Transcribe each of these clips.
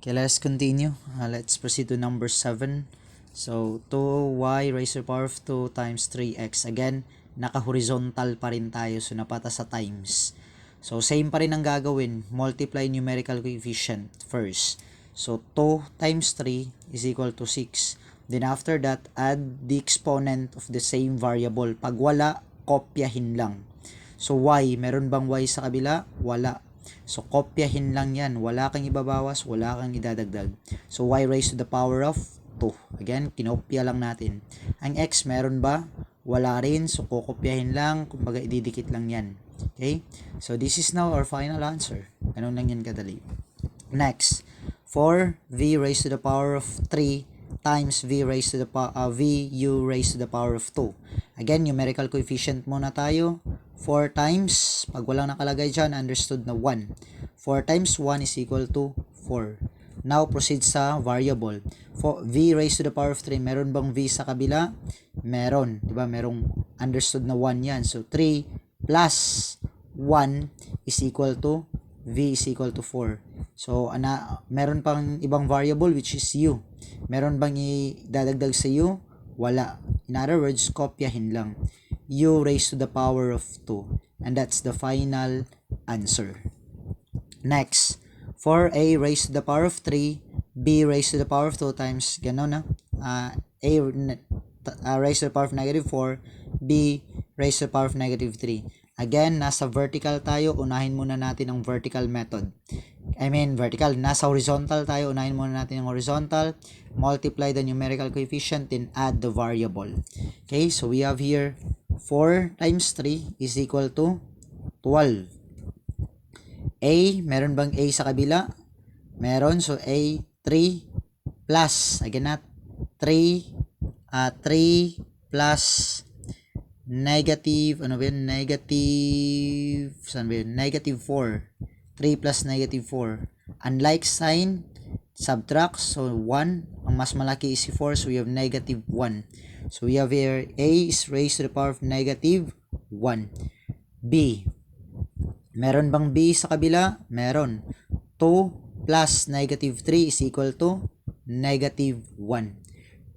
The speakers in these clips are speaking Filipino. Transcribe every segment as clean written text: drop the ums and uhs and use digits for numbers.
Okay, let's continue. Let's proceed to number 7. So, 2y raised to the power of 2 times 3x. Again, naka-horizontal pa rin tayo. So, napata sa times. So, same pa rin ang gagawin. Multiply numerical coefficient first. So, 2 times 3 is equal to 6. Then, after that, add the exponent of the same variable. Pag wala, kopyahin lang. So, y. Meron bang y sa kabila? Wala. So, kopyahin lang yan. Wala kang ibabawas, wala kang idadagdag. So, y raised to the power of 2. Again, kinopya lang natin. Ang x, meron ba? Wala rin. So, kukopyahin lang. Kumbaga, ididikit lang yan. Okay? So, this is now our final answer. Ganun lang yan kadali. Next, 4v raised to the power of 3 times v raised to the vu raised to the power of 2. Again, numerical coefficient muna tayo. 4 times, pag walang nakalagay dyan, understood na 1. 4 times 1 is equal to 4. Now, proceed sa variable. V raised to the power of 3, meron bang v sa kabila? Meron. Diba? Merong understood na 1 yan. So, 3 plus 1 is equal to v is equal to 4. So, meron pang ibang variable which is u. Meron bang idadagdag sa u? Wala. In other words, kopyahin lang. U raised to the power of 2. And that's the final answer. Next, 4a raised to the power of 3, b raised to the power of 2 times, gano'n na, a raised to the power of negative 4, b raised to the power of negative 3. Again, nasa vertical tayo, unahin muna natin ang vertical method. Vertical. Nasa horizontal tayo, unahin muna natin ang horizontal. Multiply the numerical coefficient, then add the variable. Okay, so we have here 4 times 3 is equal to 12. A, meron bang A sa kabila? Meron. So, A, 3 plus, again na, 3 plus negative, negative 4. 3 plus negative 4. Unlike sign, subtract, so 1. Ang mas malaki is si 4, so we have negative 1. So we have here, A is raised to the power of negative 1. B. Meron bang B sa kabila? Meron. 2 plus negative 3 is equal to negative 1.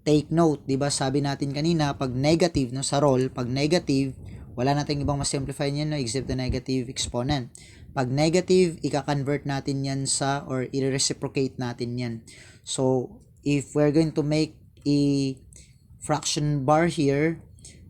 Take note, di ba sabi natin kanina, pag negative, no, sa roll, pag negative, wala nating ibang mas-simplify niyan, no, except the negative exponent. Pag negative, ika-convert natin yan sa, or i-reciprocate natin yan. So, if we're going to make a fraction bar here,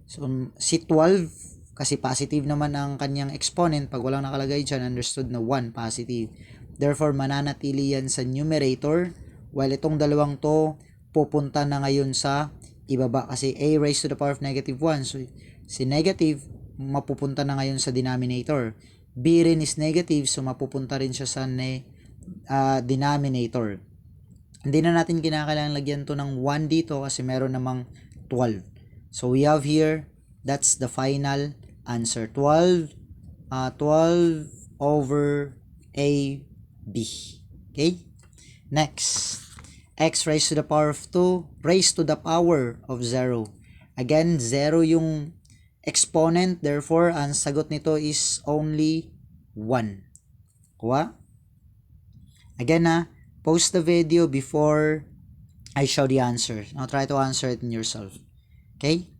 so, si 12, kasi positive naman ang kanyang exponent, pag walang nakalagay dyan, understood na 1, positive. Therefore, mananatili yan sa numerator, while itong dalawang to, pupunta na ngayon sa ibaba kasi a raised to the power of negative 1. So, si negative, mapupunta na ngayon sa denominator. B rin is negative, so mapupunta rin siya sa denominator. Hindi na natin kinakailangan lagyan to ng 1 dito kasi meron namang 12. So, we have here, that's the final answer. 12 over A, B. Okay? Next. X raised to the power of 2 raised to the power of 0. Again, 0 yung exponent. Therefore, ang sagot nito is only 1. Kuha? Again post the video before I show the answer. Now, try to answer it in yourself. Okay?